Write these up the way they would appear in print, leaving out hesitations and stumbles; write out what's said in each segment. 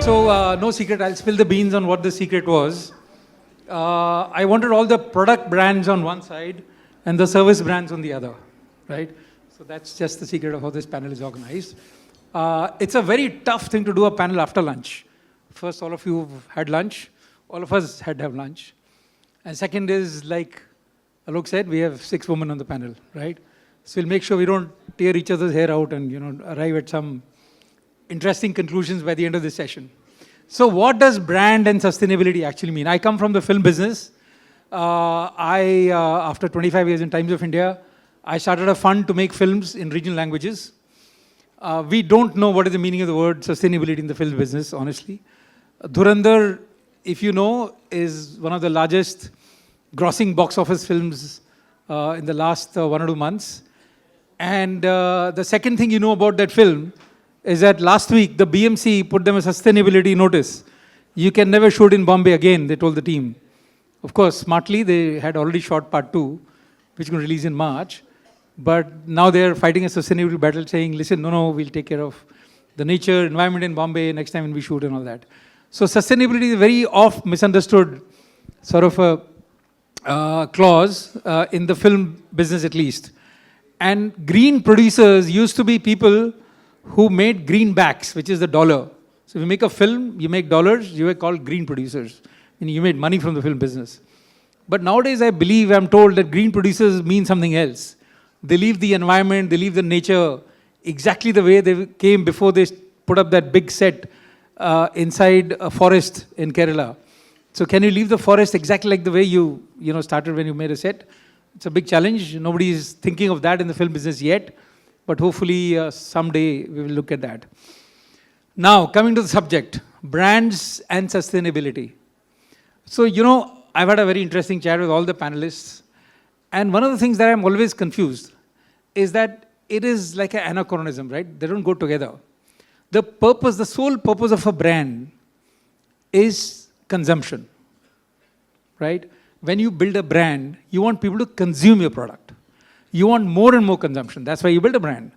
So, no secret, I'll spill the beans on what the secret was. I wanted all the product brands on one side and the service brands on the other, right? So that's just the secret of how this panel is organized. It's a very tough thing to do a panel after lunch. First, all of you have had lunch. All of us had to have lunch. And second is, like Alok said, we have 6 women on the panel, right? So we'll make sure we don't tear each other's hair out and arrive at some interesting conclusions by the end of this session. So what does brand and sustainability actually mean? I come from the film business. After 25 years in Times of India, I started a fund to make films in regional languages. We don't know what is the meaning of the word sustainability in the film business, honestly. Dhurandhar, if you know, is one of the largest grossing box office films in the last 1 or 2 months. And the second thing you know about that film is that last week the BMC put them a sustainability notice. You can never shoot in Bombay again, they told the team. Of course, smartly, they had already shot part 2, which will release in March. But now they're fighting a sustainability battle saying, listen, no, we'll take care of the nature, environment in Bombay next time when we shoot and all that. So sustainability is a very oft misunderstood sort of a clause in the film business at least. And green producers used to be people who made greenbacks, which is the dollar. So if you make a film, you make dollars, you are called green producers. And you made money from the film business. But nowadays, I'm told that green producers mean something else. They leave the environment, they leave the nature exactly the way they came before they put up that big set inside a forest in Kerala. So can you leave the forest exactly like the way you started when you made a set? It's a big challenge. Nobody is thinking of that in the film business yet. But hopefully someday we will look at that. Now, coming to the subject, brands and sustainability. So, I've had a very interesting chat with all the panelists. And one of the things that I'm always confused is that it is like an anachronism, right? They don't go together. The sole purpose of a brand is consumption, right? When you build a brand, you want people to consume your product. You want more and more consumption. That's why you build a brand.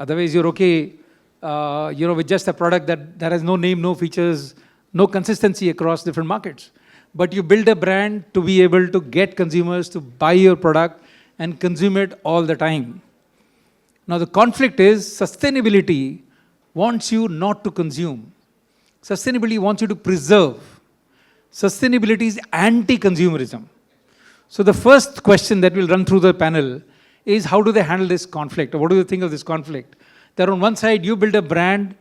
Otherwise, you're okay, with just a product that has no name, no features, no consistency across different markets. But you build a brand to be able to get consumers to buy your product and consume it all the time. Now, the conflict is sustainability wants you not to consume. Sustainability wants you to preserve. Sustainability is anti-consumerism. So the first question that we'll run through the panel is how do they handle this conflict? Or what do you think of this conflict? That on one side, you build a brand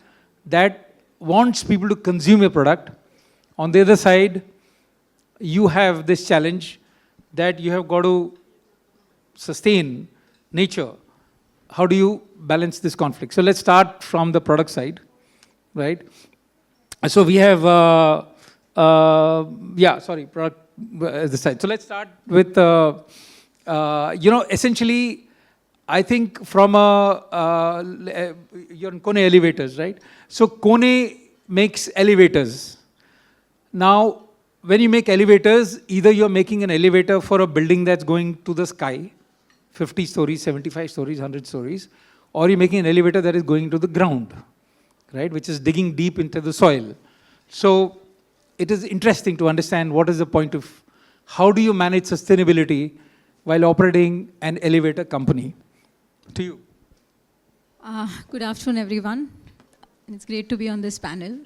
that wants people to consume your product. On the other side, you have this challenge that you have got to sustain nature. How do you balance this conflict? So let's start from the product side, right? So we have, product this side. So let's start with, essentially, I think from you're in Kone Elevators, right? So Kone makes elevators. Now, when you make elevators, either you're making an elevator for a building that's going to the sky, 50 stories, 75 stories, 100 stories, or you're making an elevator that is going to the ground, right, which is digging deep into the soil. So it is interesting to understand what is the point of how do you manage sustainability while operating an elevator company. To you. Good afternoon, everyone. It's great to be on this panel.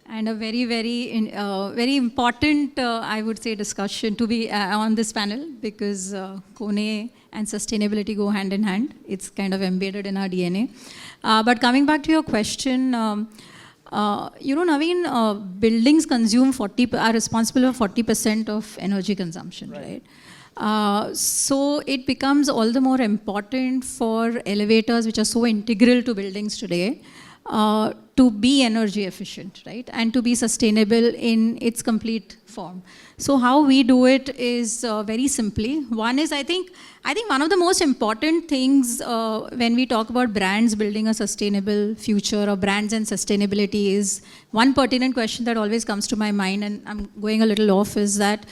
And a very, very important, I would say, discussion to be on this panel because Kone and sustainability go hand in hand. It's kind of embedded in our DNA. But coming back to your question, Naveen, buildings are responsible for 40% of energy consumption, right? So it becomes all the more important for elevators, which are so integral to buildings today, to be energy efficient, right? And to be sustainable in its complete form. So how we do it is very simply. One is, I think one of the most important things when we talk about brands building a sustainable future or brands and sustainability is one pertinent question that always comes to my mind, and I'm going a little off, is that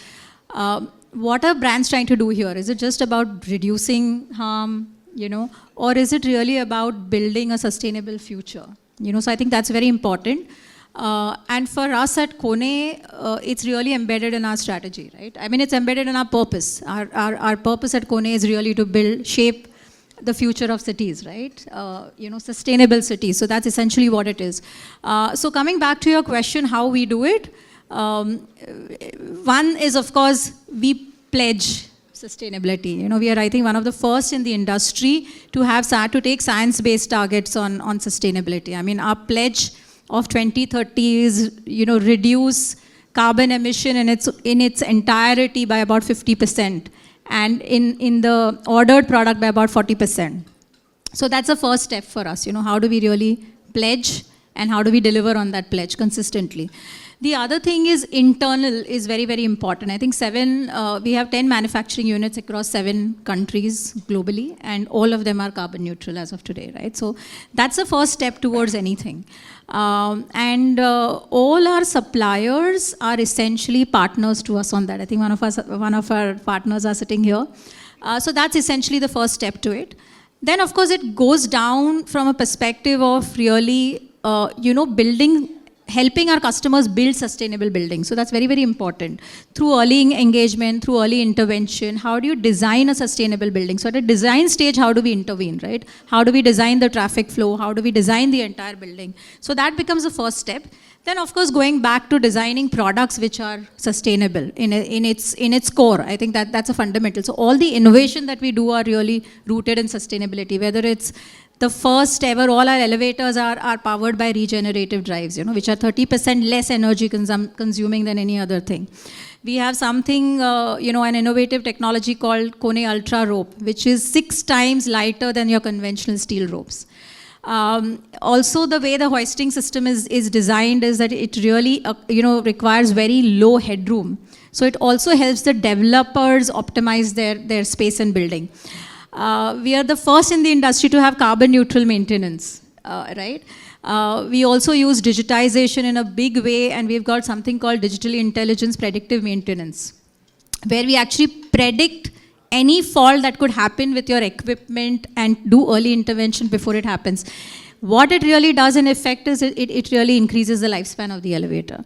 what are brands trying to do here? Is it just about reducing harm, or is it really about building a sustainable future? So I think that's very important. And for us at Kone, it's really embedded in our strategy, right? I mean, it's embedded in our purpose. Our purpose at Kone is really to shape the future of cities, right? Sustainable cities. So that's essentially what it is. So coming back to your question, how we do it, one is, of course, we pledge sustainability. We are, I think, one of the first in the industry to take science-based targets on sustainability. I mean, our pledge of 2030 is, reduce carbon emission in its entirety by about 50%, and in the ordered product by about 40%. So that's the first step for us. How do we really pledge, and how do we deliver on that pledge consistently? The other thing is internal is very, very important. I think we have 10 manufacturing units across 7 countries globally, and all of them are carbon neutral as of today, right? So that's the first step towards anything. All our suppliers are essentially partners to us on that. I think one of our partners are sitting here. So that's essentially the first step to it. Then, of course, it goes down from a perspective of really, helping our customers build sustainable buildings. So that's very, very important. Through early engagement, through early intervention, how do you design a sustainable building? So at a design stage, how do we intervene, right? How do we design the traffic flow? How do we design the entire building? So that becomes the first step. Then, of course, going back to designing products which are sustainable in its core. I think that's a fundamental. So all the innovation that we do are really rooted in sustainability, whether it's the first ever, all our elevators are powered by regenerative drives, which are 30% less energy consuming than any other thing. We have something, an innovative technology called Kone Ultra Rope, which is 6 times lighter than your conventional steel ropes. Also, the way the hoisting system is designed is that it really, requires very low headroom. So it also helps the developers optimize their space and building. We are the first in the industry to have carbon neutral maintenance, right? We also use digitization in a big way, and we've got something called digital intelligence predictive maintenance, where we actually predict any fault that could happen with your equipment and do early intervention before it happens. What it really does in effect is it really increases the lifespan of the elevator.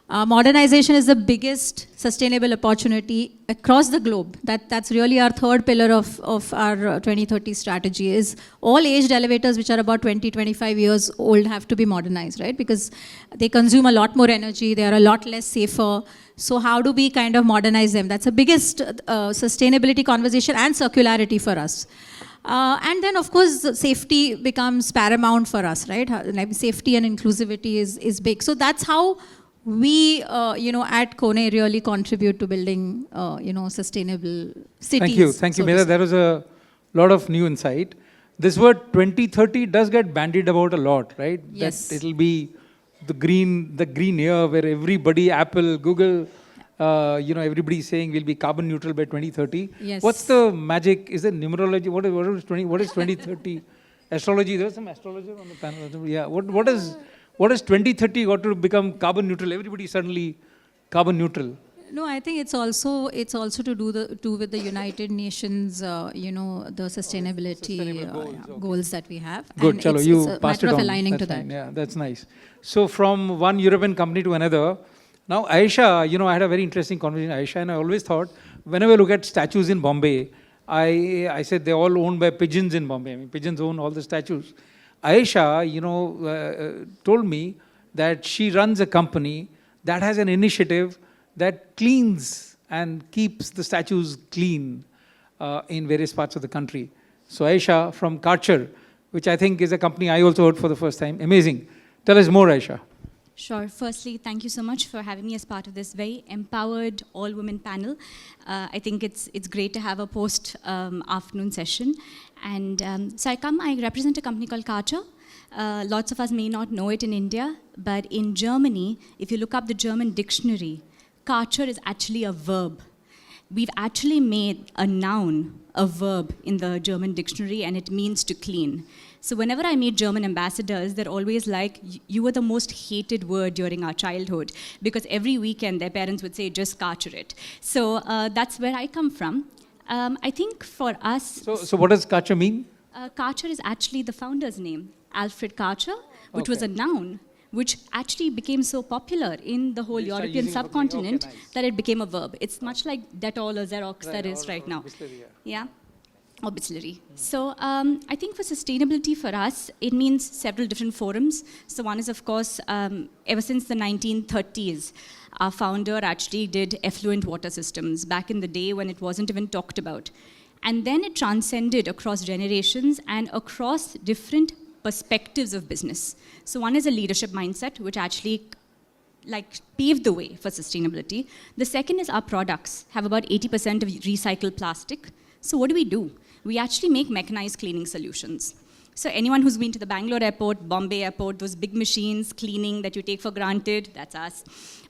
Modernization is the biggest sustainable opportunity across the globe. That's really our third pillar of our 2030 strategy is all aged elevators which are about 20-25 years old have to be modernized, right? Because they consume a lot more energy, they are a lot less safer. So how do we kind of modernize them? That's the biggest sustainability conversation and circularity for us. And then, of course, safety becomes paramount for us, right? Safety and inclusivity is big. So that's how we, at Kone really contribute to building, sustainable cities. Thank you, Medha. There was a lot of new insight. This word 2030 does get bandied about a lot, right? Yes. That it'll be the green year where everybody, Apple, Google, everybody's saying we'll be carbon neutral by 2030. Yes. What's the magic? Is it numerology? What is 2030? Astrology? There was some astrologer on the panel. Yeah. What is 2030 got to become carbon neutral? Everybody suddenly carbon neutral. No, I think it's also to do with the United Nations, the sustainability goals that we have. Good, chalo, you it's a passed matter it of on. aligning That's to that. fine. Yeah, that's nice. So from one European company to another, now Ayesha, I had a very interesting conversation with Ayesha, and I always thought, whenever I look at statues in Bombay, I said they're all owned by pigeons in Bombay. I mean, pigeons own all the statues. Ayesha, told me that she runs a company that has an initiative that cleans and keeps the statues clean in various parts of the country. So Ayesha from Karcher, which I think is a company I also heard for the first time. Amazing. Tell us more, Ayesha. Sure. Firstly, thank you so much for having me as part of this very empowered all-women panel. I think it's great to have a post-afternoon session. And so I represent a company called Karcher. Lots of us may not know it in India, but in Germany, if you look up the German dictionary, Karcher is actually a verb. We've actually made a noun a verb in the German dictionary, and it means to clean. So whenever I meet German ambassadors, they're always like, you were the most hated word during our childhood, because every weekend their parents would say, just Karcher it. So that's where I come from. I think for us... So what does Karcher mean? Karcher is actually the founder's name, Alfred Karcher, which was a noun, which actually became so popular in the whole They start European using it for cleaning. subcontinent Okay, nice. that it became a verb. It's much like Dettol or Xerox that is right now. Bisleri, yeah. Yeah, or Bisleri. So I think for sustainability for us, it means several different forums. So one is, of course, ever since the 1930s, our founder actually did effluent water systems back in the day when it wasn't even talked about. And then it transcended across generations and across different perspectives of business. So one is a leadership mindset, which actually paved the way for sustainability. The second is our products have about 80% of recycled plastic. So what do? We actually make mechanized cleaning solutions. So anyone who's been to the Bangalore airport, Bombay airport, those big machines, cleaning that you take for granted, that's us.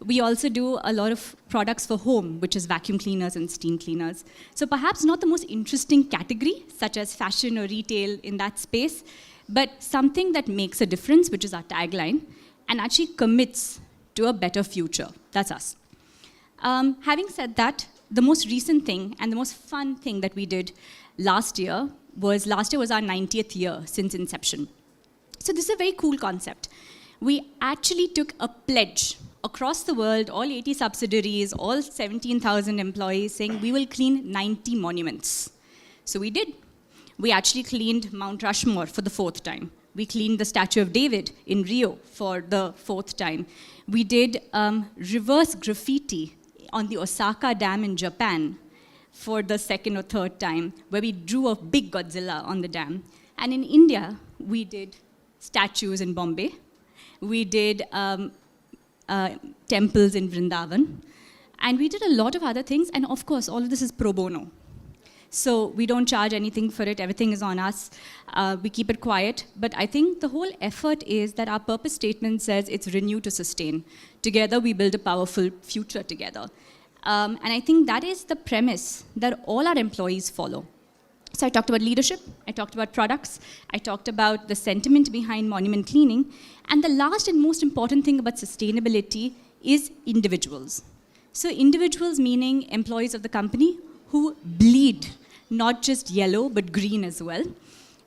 We also do a lot of products for home, which is vacuum cleaners and steam cleaners. So perhaps not the most interesting category, such as fashion or retail in that space, but something that makes a difference, which is our tagline, and actually commits to a better future. That's us. Having said that, the most recent thing and the most fun thing that we did last year was our 90th year since inception. So this is a very cool concept. We actually took a pledge across the world, all 80 subsidiaries, all 17,000 employees, saying we will clean 90 monuments. So we did. We actually cleaned Mount Rushmore for the 4th time. We cleaned the Statue of David in Rio for the 4th time. We did reverse graffiti on the Osaka Dam in Japan for the 2nd or 3rd time, where we drew a big Godzilla on the dam. And in India, we did statues in Bombay. We did temples in Vrindavan. And we did a lot of other things. And of course, all of this is pro bono. So we don't charge anything for it. Everything is on us. We keep it quiet. But I think the whole effort is that our purpose statement says it's renew to sustain. Together, we build a powerful future together. And I think that is the premise that all our employees follow. So I talked about leadership, I talked about products, I talked about the sentiment behind monument cleaning, and the last and most important thing about sustainability is individuals. So individuals meaning employees of the company who bleed, not just yellow, but green as well.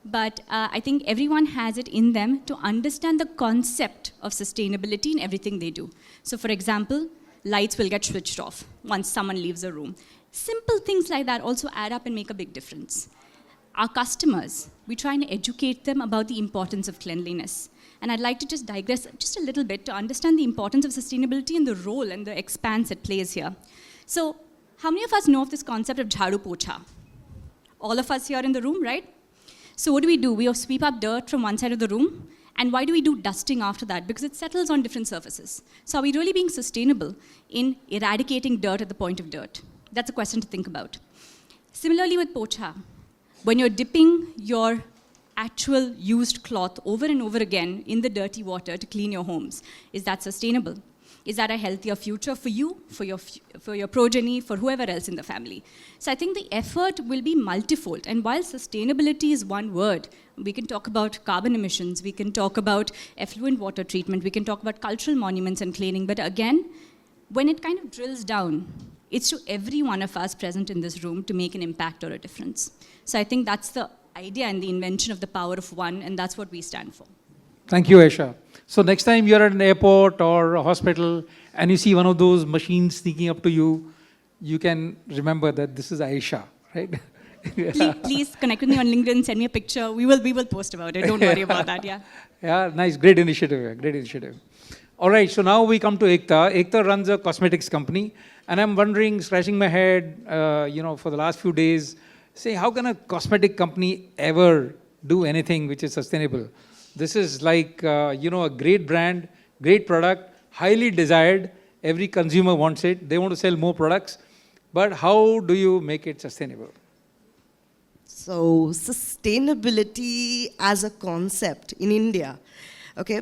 But I think everyone has it in them to understand the concept of sustainability in everything they do. So for example, lights will get switched off once someone leaves a room. Simple things like that also add up and make a big difference. Our customers, we try and educate them about the importance of cleanliness. And I'd like to just digress just a little bit to understand the importance of sustainability and the role and the expanse it plays here. So how many of us know of this concept of jhadu pocha? All of us here in the room, right? So what do? We sweep up dirt from one side of the room. And why do we do dusting after that? Because it settles on different surfaces. So are we really being sustainable in eradicating dirt at the point of dirt? That's a question to think about. Similarly with pocha, when you're dipping your actual used cloth over and over again in the dirty water to clean your homes, is that sustainable? Is that a healthier future for you, for your progeny, for whoever else in the family? So I think the effort will be multifold. And while sustainability is one word, we can talk about carbon emissions, we can talk about effluent water treatment, we can talk about cultural monuments and cleaning. But again, when it kind of drills down, it's to every one of us present in this room to make an impact or a difference. So I think that's the idea and the invention of the power of one, and that's what we stand for. Thank you, Aisha. So next time you're at an airport or a hospital and you see one of those machines sneaking up to you, you can remember that this is Aisha, right? Please connect with me on LinkedIn, send me a picture. We will post about it. Don't worry about that, yeah. Yeah, nice. Great initiative. Yeah, great initiative. All right, so now we come to Ekta. Ekta runs a cosmetics company. And I'm wondering, scratching my head, for the last few days, say, how can a cosmetic company ever do anything which is sustainable? This is like, a great brand, great product, highly desired. Every consumer wants it. They want to sell more products. But how do you make it sustainable? So, sustainability as a concept in India, okay?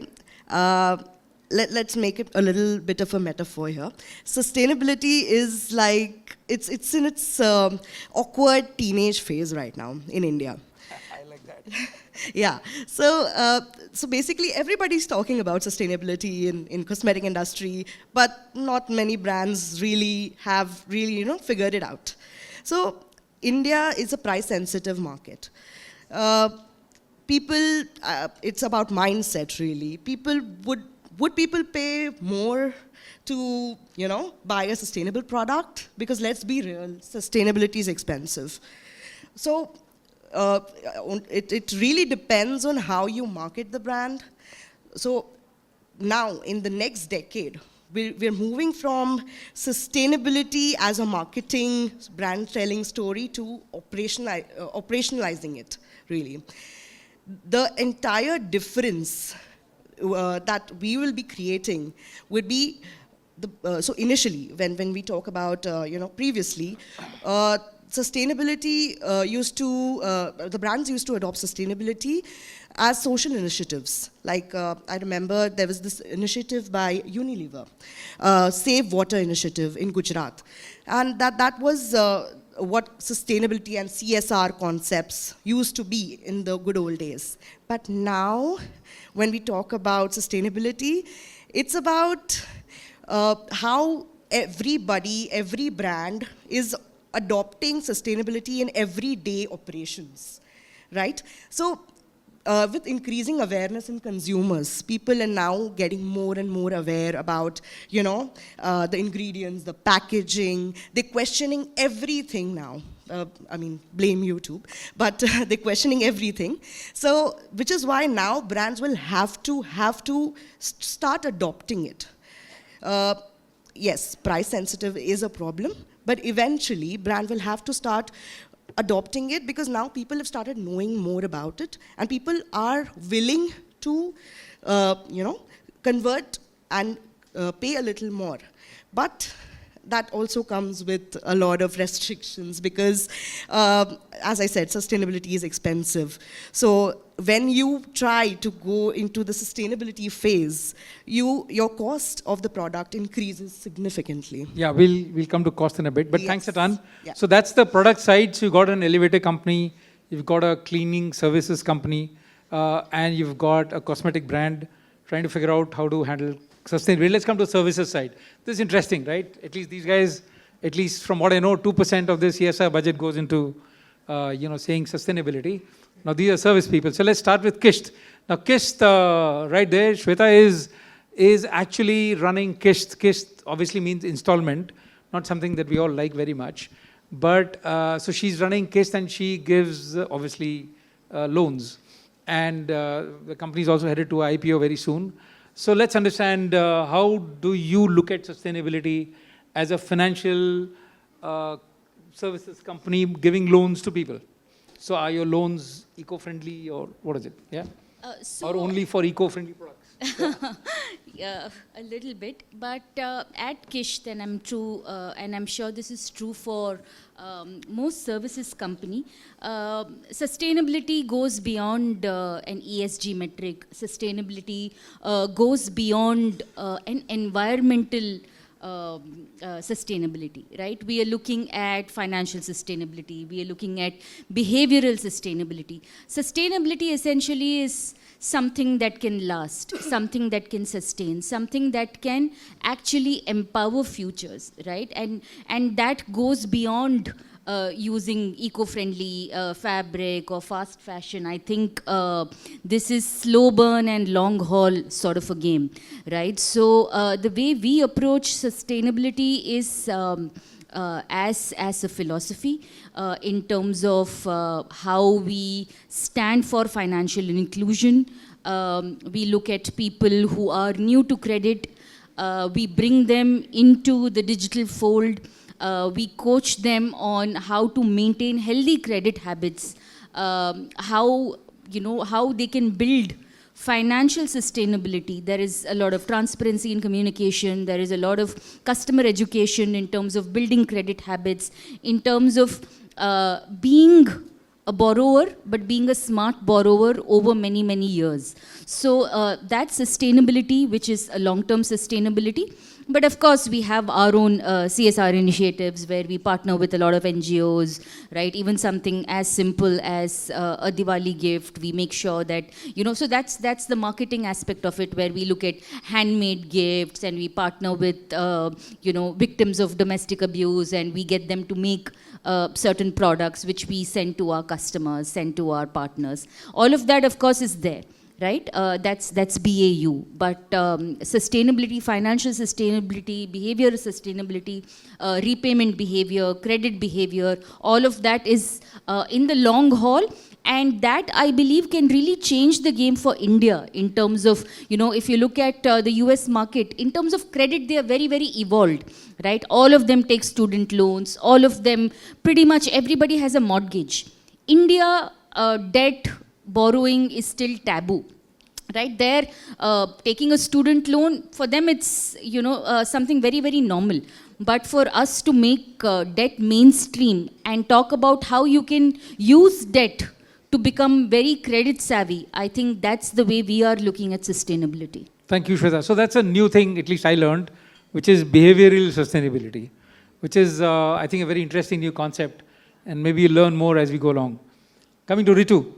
Let's make it a little bit of a metaphor here. Sustainability is like, it's in its awkward teenage phase right now in India. I like that. Yeah, so basically everybody's talking about sustainability in cosmetic industry, but not many brands have figured it out. So India is a price-sensitive market. People, it's about mindset really. People would would people pay more to, buy a sustainable product? Because let's be real, sustainability is expensive. So it really depends on how you market the brand. So now, in the next decade, we're moving from sustainability as a marketing, brand telling story to operationalizing it, really. The entire difference that we will be creating would be, so initially, when we talk about, previously, sustainability the brands used to adopt sustainability as social initiatives. Like, I remember there was this initiative by Unilever, Save Water initiative in Gujarat. And that was what sustainability and CSR concepts used to be in the good old days. But now, when we talk about sustainability, it's about how every brand is adopting sustainability in everyday operations, right? So, with increasing awareness in consumers, people are now getting more and more aware about, the ingredients, the packaging. They're questioning everything now. Blame YouTube, but they're questioning everything. So, which is why now brands will have to start adopting it. Yes, price sensitive is a problem, but eventually brand will have to start adopting it, because now people have started knowing more about it, and people are willing to, convert and pay a little more. But that also comes with a lot of restrictions, because, as I said, sustainability is expensive. So when you try to go into the sustainability phase, your cost of the product increases significantly. Yeah, we'll come to cost in a bit, but Yes. thanks a ton. Yeah. So that's the product side. So you've got an elevator company, you've got a cleaning services company, and you've got a cosmetic brand trying to figure out how to handle sustainability. Let's come to the services side. This is interesting, right? At least these guys, at least from what I know, 2% of this CSR budget goes into, saying sustainability. Now, these are service people. So let's start with Kisht. Now, Kisht, right there, Shweta is actually running Kisht. Kisht obviously means installment, not something that we all like very much. But, so she's running Kisht, and she gives, obviously, loans. And the company is also headed to IPO very soon. So let's understand, how do you look at sustainability as a financial services company giving loans to people? So are your loans eco-friendly, or what is it? Yeah? Or only for eco-friendly products? Yeah, a little bit, but at Kisht, and I'm sure this is true for most services company, sustainability goes beyond an ESG metric. Sustainability goes beyond an environmental sustainability, right? We are looking at financial sustainability. We are looking at behavioral sustainability. Sustainability essentially is something that can last, something that can sustain, something that can actually empower futures, right? And that goes beyond using eco-friendly fabric or fast fashion. I think this is slow burn and long haul sort of a game, right? So the way we approach sustainability is as a philosophy in terms of how we stand for financial inclusion. We look at people who are new to credit. We bring them into the digital fold. We coach them on how to maintain healthy credit habits, how they can build financial sustainability. There is a lot of transparency in communication. There is a lot of customer education in terms of building credit habits, in terms of being a borrower, but being a smart borrower over many, many years. So that's sustainability, which is a long-term sustainability. But of course, we have our own CSR initiatives where we partner with a lot of NGOs, right? Even something as simple as a Diwali gift, we make sure that, so that's the marketing aspect of it, where we look at handmade gifts and we partner with, victims of domestic abuse, and we get them to make certain products which we send to our customers, send to our partners. All of that, of course, is there. right? That's BAU. But sustainability, financial sustainability, behavior sustainability, repayment behavior, credit behavior, all of that is in the long haul. And that, I believe, can really change the game for India in terms of, if you look at the US market, in terms of credit, they are very, very evolved, right? All of them take student loans. All of them, pretty much everybody has a mortgage. India, debt, borrowing is still taboo. Right there, taking a student loan, for them it's, something very, very normal. But for us to make debt mainstream and talk about how you can use debt to become very credit savvy, I think that's the way we are looking at sustainability. Thank you, Shweta. So that's a new thing, at least I learned, which is behavioral sustainability, which is, I think, a very interesting new concept. And maybe you'll learn more as we go along. Coming to Ritu.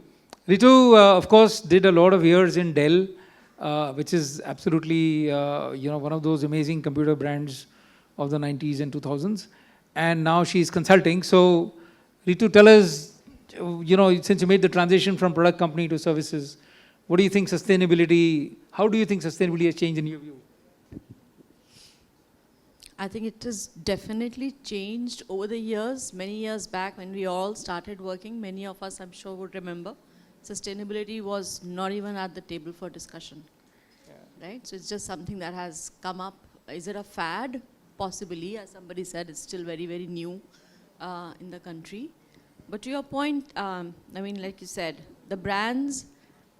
Ritu, of course, did a lot of years in Dell, which is absolutely, one of those amazing computer brands of the 90s and 2000s. And now she's consulting. So, Ritu, tell us, since you made the transition from product company to services, what do you think sustainability, how do you think sustainability has changed in your view? I think it has definitely changed over the years. Many years back when we all started working, many of us I'm sure would remember, sustainability was not even at the table for discussion, right? So it's just something that has come up. Is it a fad? Possibly, as somebody said, it's still very, very new in the country. But to your point, like you said, the brands,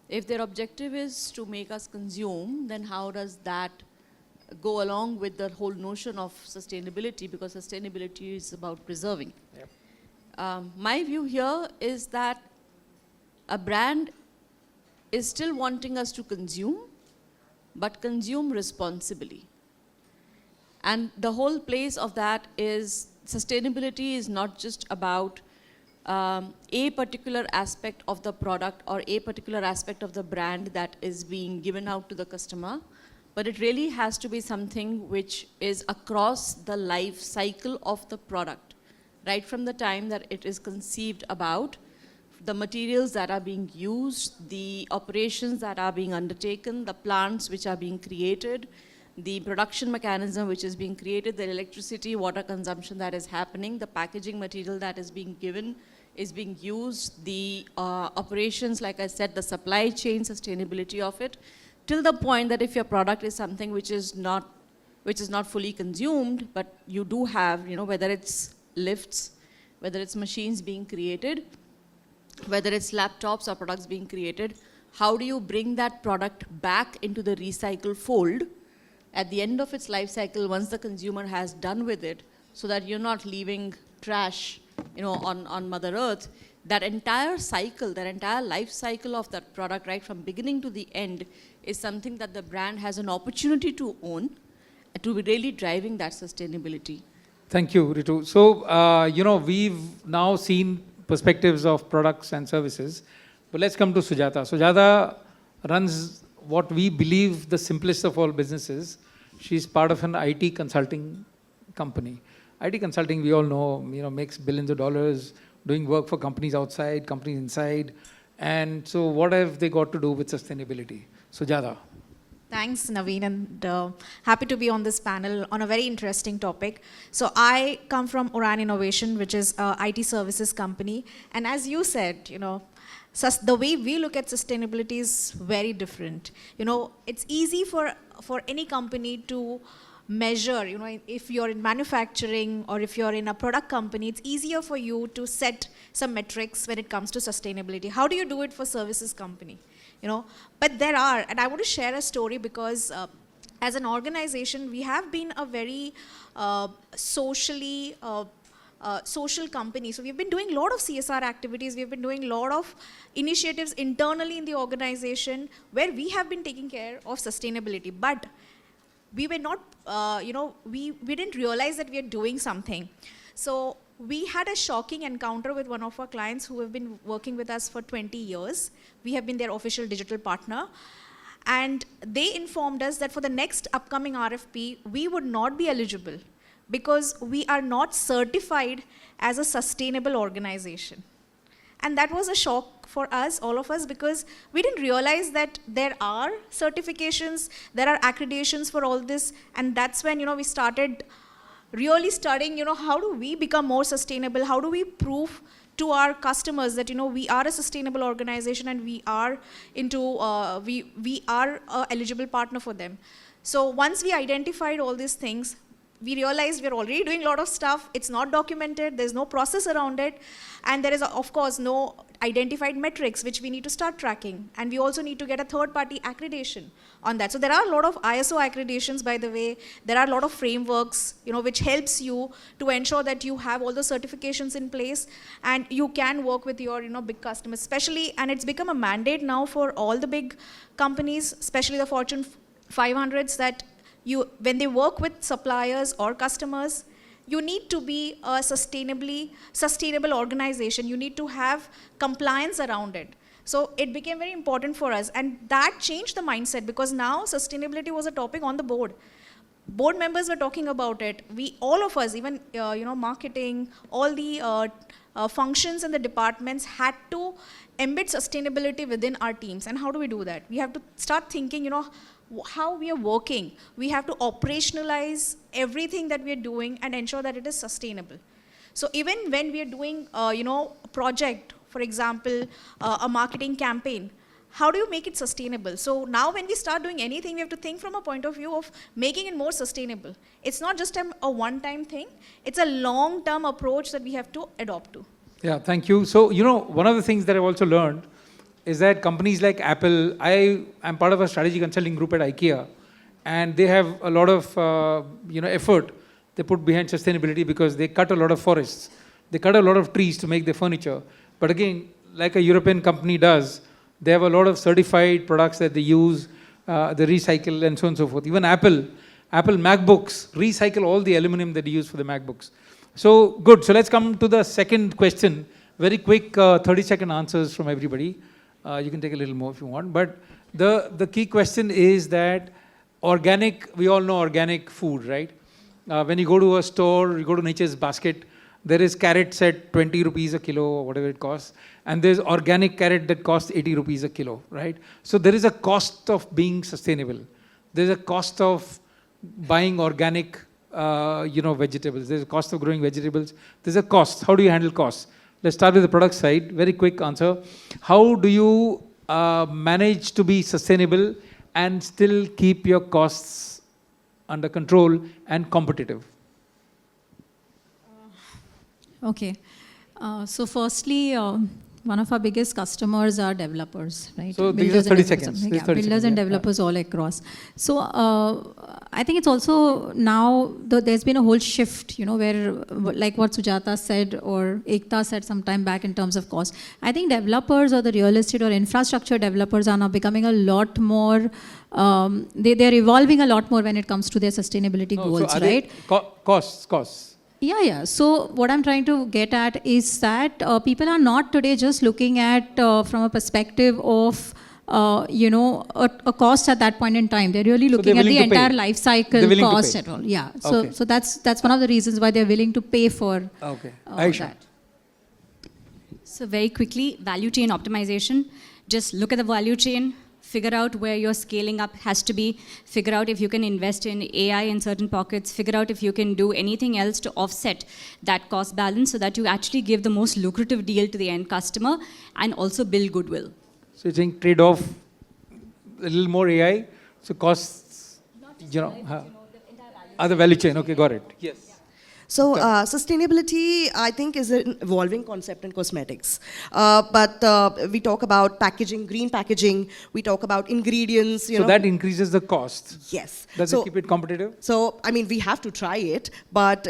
if their objective is to make us consume, then how does that go along with the whole notion of sustainability? Because sustainability is about preserving. Yep. My view here is that a brand is still wanting us to consume, but consume responsibly. And the whole place of that is sustainability is not just about a particular aspect of the product or a particular aspect of the brand that is being given out to the customer, but it really has to be something which is across the life cycle of the product, right from the time that it is conceived about, the materials that are being used, the operations that are being undertaken, the plants which are being created, the production mechanism which is being created, the electricity, water consumption that is happening, the packaging material that is being given, is being used, the operations, like I said, the supply chain sustainability of it, till the point that if your product is something which is not fully consumed, but you do have, whether it's lifts, whether it's machines being created, whether it's laptops or products being created, how do you bring that product back into the recycle fold at the end of its life cycle once the consumer has done with it, so that you're not leaving trash, on Mother Earth? That entire cycle, that entire life cycle of that product, right from beginning to the end, is something that the brand has an opportunity to own, to be really driving that sustainability. Thank you, Ritu. So, we've now seen perspectives of products and services, but let's come to Sujata. Sujata runs what we believe the simplest of all businesses. She's part of an IT consulting company. IT consulting, we all know, makes billions of dollars, doing work for companies outside, companies inside. And so what have they got to do with sustainability? Sujata. Thanks, Naveen, and happy to be on this panel on a very interesting topic. So I come from Uran Innovation, which is a IT services company. And as you said, the way we look at sustainability is very different. It's easy for any company to measure, if you're in manufacturing or if you're in a product company, it's easier for you to set some metrics when it comes to sustainability. How do you do it for services company? But there are, and I want to share a story because as an organization, we have been a very social company. So we've been doing a lot of CSR activities. We've been doing a lot of initiatives internally in the organization where we have been taking care of sustainability. But we were not, we didn't realize that we are doing something. So we had a shocking encounter with one of our clients who have been working with us for 20 years. We have been their official digital partner. And they informed us that for the next upcoming RFP, we would not be eligible because we are not certified as a sustainable organization. And that was a shock for us, all of us, because we didn't realize that there are certifications, there are accreditations for all this. And that's when, we started really studying, how do we become more sustainable? How do we prove to our customers that, we are a sustainable organization and we are we are a eligible partner for them. So once we identified all these things, we realized we're already doing a lot of stuff. It's not documented. There's no process around it. And there is, of course, no identified metrics which we need to start tracking. And we also need to get a third-party accreditation on that. So there are a lot of ISO accreditations, by the way. There are a lot of frameworks, which helps you to ensure that you have all the certifications in place and you can work with your, big customers, especially, and it's become a mandate now for all the big companies, especially the Fortune 500s, that when they work with suppliers or customers, you need to be a sustainable organization. You need to have compliance around it. So it became very important for us. And that changed the mindset, because now sustainability was a topic on the board. Board members were talking about it. All of us, even marketing, all the functions in the departments had to embed sustainability within our teams. And how do we do that? We have to start thinking, how we are working. We have to operationalize everything that we are doing and ensure that it is sustainable. So even when we are doing, a project, for example, a marketing campaign, how do you make it sustainable? So now when we start doing anything, we have to think from a point of view of making it more sustainable. It's not just a one-time thing. It's a long-term approach that we have to adopt to. Yeah, thank you. So, one of the things that I've also learned is that companies like Apple, I am part of a strategy consulting group at IKEA, and they have a lot of effort they put behind sustainability, because they cut a lot of forests. They cut a lot of trees to make their furniture. But again, like a European company does, they have a lot of certified products that they use, they recycle and so on and so forth. Even Apple MacBooks recycle all the aluminum that they use for the MacBooks. So good. So let's come to the second question. Very quick 30-second answers from everybody. You can take a little more if you want. But the key question is that organic, we all know organic food, right? When you go to a store, you go to Nature's Basket, there is carrots at 20 rupees a kilo or whatever it costs. And there's organic carrot that costs 80 rupees a kilo, right? So there is a cost of being sustainable. There's a cost of buying organic, vegetables. There's a cost of growing vegetables. There's a cost. How do you handle costs? Let's start with the product side. Very quick answer. How do you manage to be sustainable and still keep your costs under control and competitive? Okay. So firstly, one of our biggest customers are developers, right? So these are 30 seconds. Yeah, builders and developers all across. So I think it's also now, there's been a whole shift, where like what Sujata said or Ekta said some time back in terms of cost. I think developers or the real estate or infrastructure developers are now becoming a lot more, they're evolving a lot more when it comes to their sustainability goals, so right? Costs. Yeah. So what I'm trying to get at is that people are not today just looking at from a perspective of, a cost at that point in time. They're really looking at the entire life cycle cost at all. Yeah. So that's one of the reasons why they're willing to pay for that. So very quickly, value chain optimization. Just look at the value chain. Figure out where your scaling up has to be, figure out if you can invest in AI in certain pockets, figure out if you can do anything else to offset that cost balance so that you actually give the most lucrative deal to the end customer and also build goodwill. So you're saying trade off a little more AI, so costs, the value chain. Okay, got it. Yes. So sustainability, I think, is an evolving concept in cosmetics. But we talk about packaging, green packaging. We talk about ingredients. So that increases the cost. Yes. Does it keep it competitive? So we have to try it, but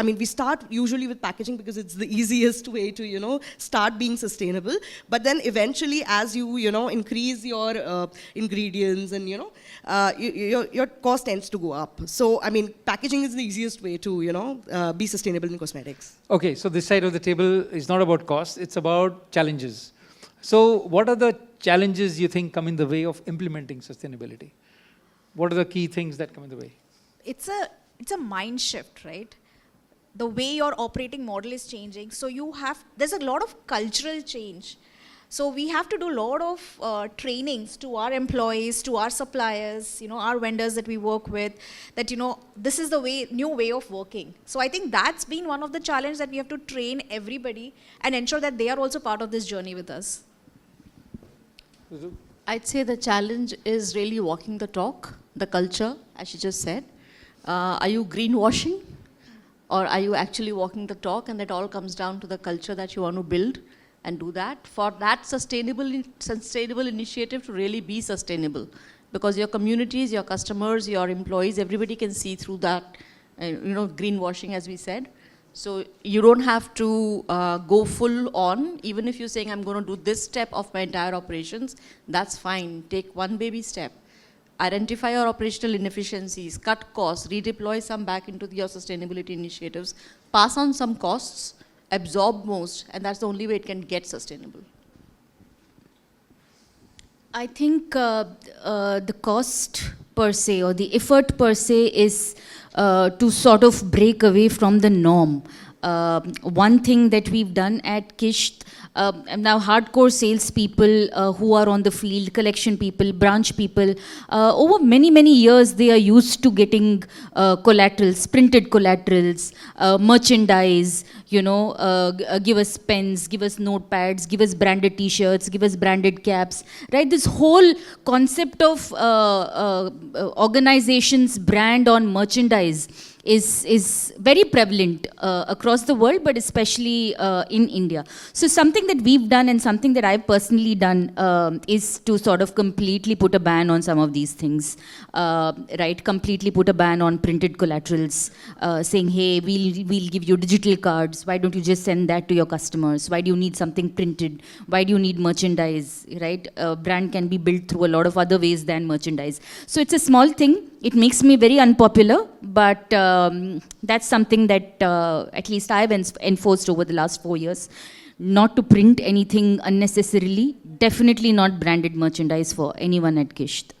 we start usually with packaging because it's the easiest way to start being sustainable. But then eventually, as you increase your ingredients and your cost tends to go up. So packaging is the easiest way to be sustainable in cosmetics. Okay, so this side of the table is not about cost, it's about challenges. So what are the challenges you think come in the way of implementing sustainability? What are the key things that come in the way? It's a mind shift, right? the way your operating model is changing. So there's a lot of cultural change. So we have to do a lot of trainings to our employees, to our suppliers, our vendors that we work with, that, this is the new way of working. So I think that's been one of the challenges, that we have to train everybody and ensure that they are also part of this journey with us. I'd say the challenge is really walking the talk, the culture, as she just said. Are you greenwashing? Or are you actually walking the talk? And that all comes down to the culture that you want to build and do that. For that sustainable initiative to really be sustainable. Because your communities, your customers, your employees, everybody can see through that, greenwashing, as we said. So you don't have to go full on. Even if you're saying, I'm going to do this step of my entire operations, that's fine. Take one baby step. Identify your operational inefficiencies, cut costs, redeploy some back into your sustainability initiatives, pass on some costs, absorb most, and that's the only way it can get sustainable. I think the cost per se, or the effort per se, is to sort of break away from the norm. One thing that we've done at Kisht, now hardcore salespeople who are on the field, collection people, branch people, over many, many years they are used to getting collaterals, printed collaterals, merchandise, give us pens, give us notepads, give us branded t-shirts, give us branded caps, right? This whole concept of organizations' brand on merchandise is very prevalent across the world, but especially in India. So something that we've done, and something that I've personally done, is to sort of completely put a ban on some of these things, right? Completely put a ban on printed collaterals, saying, hey, we'll give you digital cards. Why don't you just send that to your customers? Why do you need something printed? Why do you need merchandise, right? Brand can be built through a lot of other ways than merchandise. So it's a small thing. It makes me very unpopular, but that's something that at least I've enforced over the last 4 years. Not to print anything unnecessarily, definitely not branded merchandise for anyone at Kisht.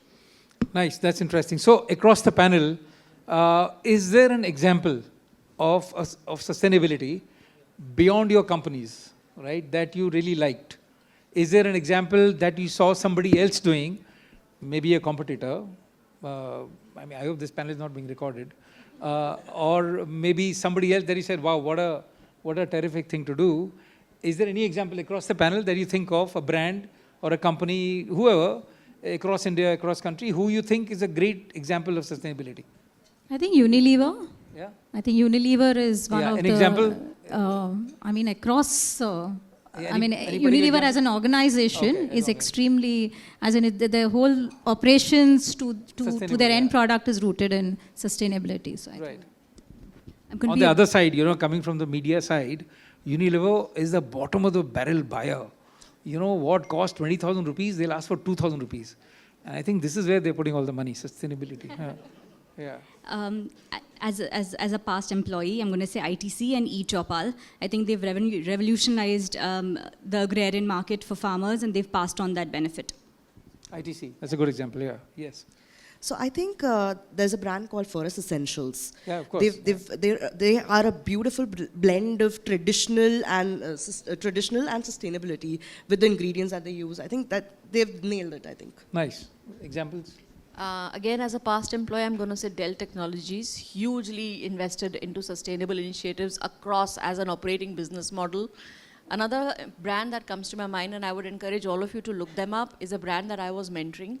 Nice, that's interesting. So across the panel, is there an example of sustainability beyond your companies, right, that you really liked? Is there an example that you saw somebody else doing, maybe a competitor? I hope this panel is not being recorded. Or maybe somebody else that you said, wow, what a terrific thing to do. Is there any example across the panel that you think of, a brand or a company, whoever, across India, across country, who you think is a great example of sustainability? I think Unilever. Yeah. I think Unilever is one of an the... example? Across... Any Unilever as an organization is extremely, as in the whole operations to their end product is rooted in sustainability. So Right. On the other side, coming from the media side, Unilever is the bottom of the barrel buyer. What cost 20,000 rupees, they'll ask for 2,000 rupees. And I think this is where they're putting all the money, sustainability. Yeah. As a past employee, I'm going to say ITC and eChopal. I think they've revolutionized the agrarian market for farmers, and they've passed on that benefit. ITC, that's a good example, yeah. Yes. So I think there's a brand called Forest Essentials. Yeah, of course. They are a beautiful blend of traditional and sustainability with the ingredients that they use. I think that they've nailed it, I think. Nice. Examples? Again, as a past employee, I'm going to say Dell Technologies, hugely invested into sustainable initiatives across as an operating business model. Another brand that comes to my mind, and I would encourage all of you to look them up, is a brand that I was mentoring,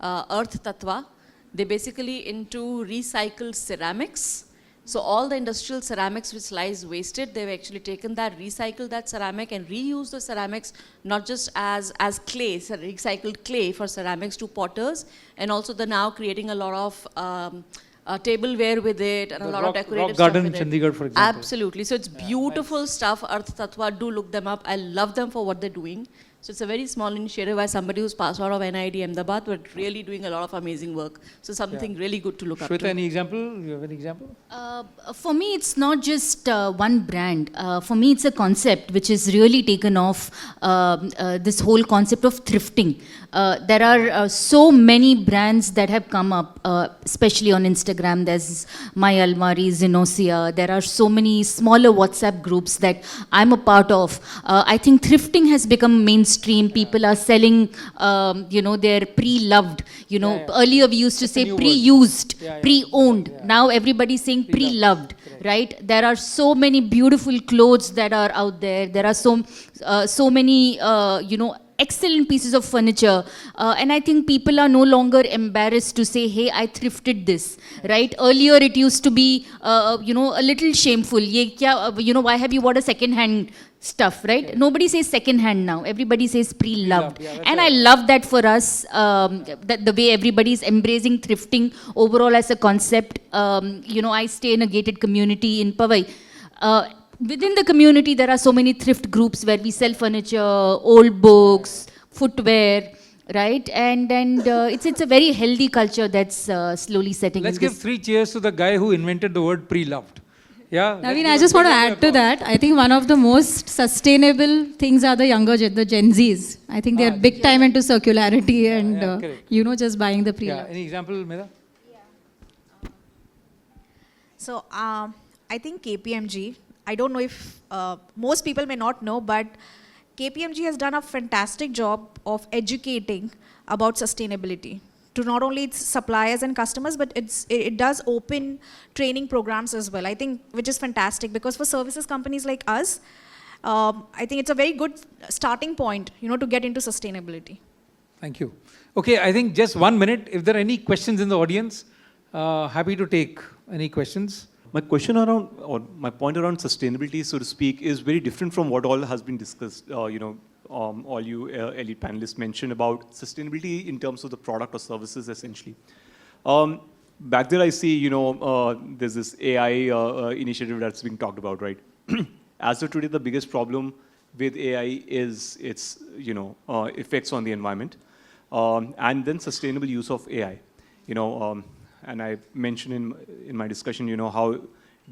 Earth Tattva. They're basically into recycled ceramics. So all the industrial ceramics which lies wasted, they've actually taken that, recycled that ceramic and reused the ceramics not just as clay, so recycled clay for ceramics to potters, and also they're now creating a lot of tableware with it and a lot of decorative Rock Garden, stuff with Chandigarh, for example. Absolutely. So it's beautiful stuff, Earth Tattva. Do look them up. I love them for what they're doing. So it's a very small initiative by somebody who's passed out of NIT Ahmedabad, but really doing a lot of amazing work. So something really good to look up Shweta, to. any example? You have any example? For me, it's not just one brand. For me, it's a concept which is really taken off, this whole concept of thrifting. There are so many brands that have come up, especially on Instagram. There's My Almari, Zenosia. There are so many smaller WhatsApp groups that I'm a part of. I think thrifting has become mainstream. People are selling, their pre-loved. Earlier we used to That's a say new word. pre-used, Yeah. pre-owned. Now everybody's saying pre-loved, right? There are so many beautiful clothes that are out there. There are so many, excellent pieces of furniture. And I think people are no longer embarrassed to say, hey, I thrifted this, right? Earlier it used to be, a little shameful. Ye kya, why have you bought a second-hand stuff, right? Nobody says second-hand now. Everybody says pre-loved. Yeah, that's And right. I love that for us, that the way everybody is embracing thrifting overall as a concept. I stay in a gated community in Powai. Within the community, there are so many thrift groups where we sell furniture, old books, footwear, right? And it's a very healthy culture that's slowly setting Let's in give this. 3 cheers to the guy who invented the word pre-loved. Yeah. Naveen, I just want to add to that. I think one of the most sustainable things are the the Gen Zs. I think they are big time into circularity and, correct. just buying the Yeah. pre-loved. Any example, Meda? So I think KPMG, I don't know if most people may not know, but KPMG has done a fantastic job of educating about sustainability to not only its suppliers and customers, but it does open training programs as well. I think, which is fantastic, because for services companies like us, I think it's a very good starting point, to get into sustainability. Thank you. Okay, I think just 1 minute. If there are any questions in the audience, happy to take any questions. My question around, or my point around sustainability, so to speak, is very different from what all has been discussed. All you elite panelists mentioned about sustainability in terms of the product or services, essentially. Back there, I see, there's this AI initiative that's being talked about, right? As of today, the biggest problem with AI is its, effects on the environment, and then sustainable use of AI. And I mentioned in my discussion, how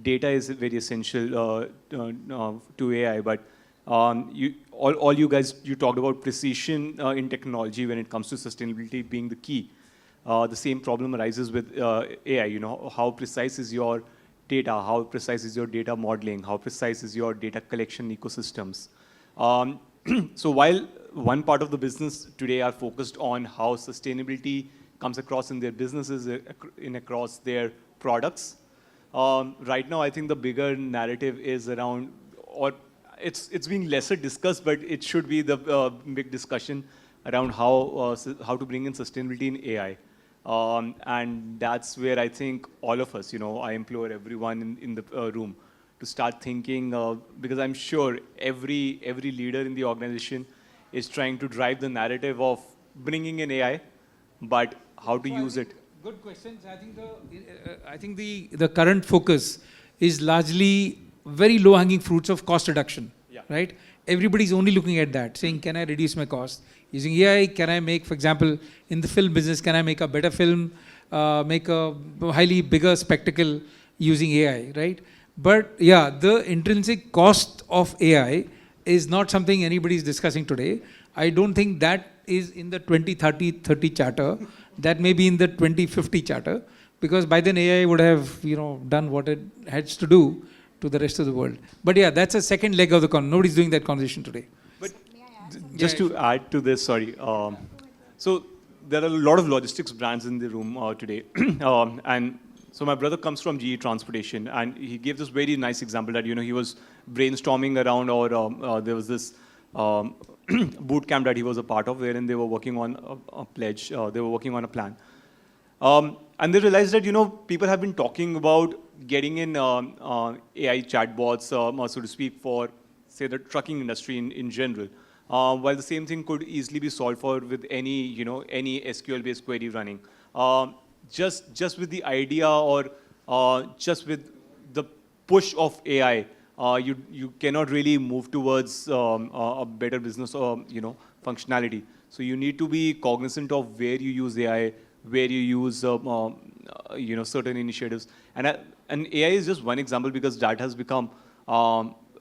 data is very essential to AI. But all you guys, you talked about precision in technology when it comes to sustainability being the key. The same problem arises with AI. How precise is your data? How precise is your data modeling? How precise is your data collection ecosystems? So while one part of the business today are focused on how sustainability comes across in their businesses, across their products. Right now, I think the bigger narrative is around, or it's being lesser discussed, but it should be the big discussion around how to bring in sustainability in AI. And that's where I think all of us, I implore everyone in the room to start thinking, because I'm sure every leader in the organization is trying to drive the narrative of bringing in AI, but how to use it. Good questions. I think the current focus is largely very low-hanging fruits of cost reduction, right? Everybody's only looking at that, saying, can I reduce my cost? Using AI, can I make, for example, in the film business, can I make a better film, make a highly bigger spectacle using AI, right? But yeah, the intrinsic cost of AI is not something anybody's discussing today. I don't think that is in the 2030 charter. That may be in the 2050 charter, because by then AI would have, done what it has to do to the rest of the world. But yeah, that's a second leg of the con. Nobody's doing that conversation today. But just to add to this, sorry. So there are a lot of logistics brands in the room today. And so my brother comes from GE Transportation, and he gave this very nice example that, he was brainstorming around, or there was this boot camp that he was a part of, wherein they were working on a pledge, they were working on a plan. And they realized that, people have been talking about getting in AI chatbots, so to speak, for, say, the trucking industry in general. While the same thing could easily be solved for with any, any SQL-based query running. Just with the idea, or just with the push of AI, you cannot really move towards a better business, functionality. So you need to be cognizant of where you use AI, where you use certain initiatives. And AI is just one example because that has become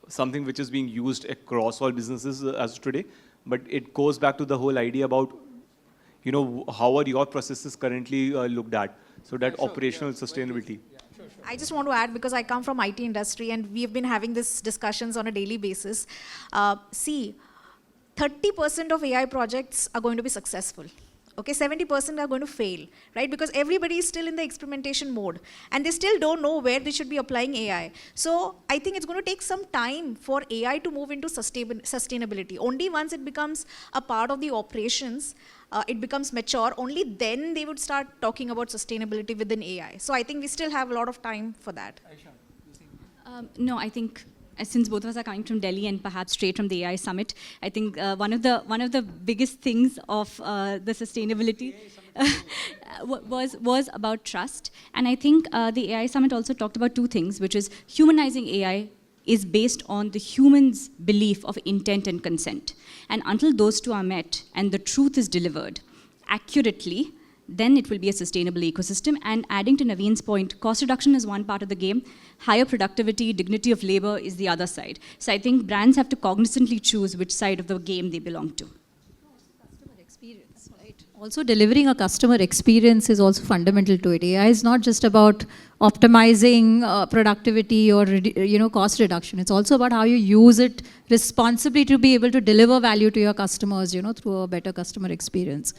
something which is being used across all businesses as today. But it goes back to the whole idea about, how are your processes currently looked at? So that operational sustainability. I just want to add, because I come from IT industry and we've been having these discussions on a daily basis. See, 30% of AI projects are going to be successful. Okay, 70% are going to fail, right? Because everybody is still in the experimentation mode and they still don't know where they should be applying AI. So I think it's going to take some time for AI to move into sustainability. Only once it becomes a part of the operations, it becomes mature, only then they would start talking about sustainability within AI. So I think we still have a lot of time for that. No, I think since both of us are coming from Delhi and perhaps straight from the AI summit, I think one of the biggest things of the sustainability was about trust. And I think the AI summit also talked about two things, which is humanizing AI is based on the human's belief of intent and consent. And until those two are met and the truth is delivered accurately, then it will be a sustainable ecosystem. And adding to Naveen's point, cost reduction is one part of the game. Higher productivity, dignity of labor is the other side. So I think brands have to cognizantly choose which side of the game they belong to. Also, delivering a customer experience is also fundamental to it. AI is not just about optimizing productivity or cost reduction. It's also about how you use it responsibly to be able to deliver value to your customers, through a better customer experience.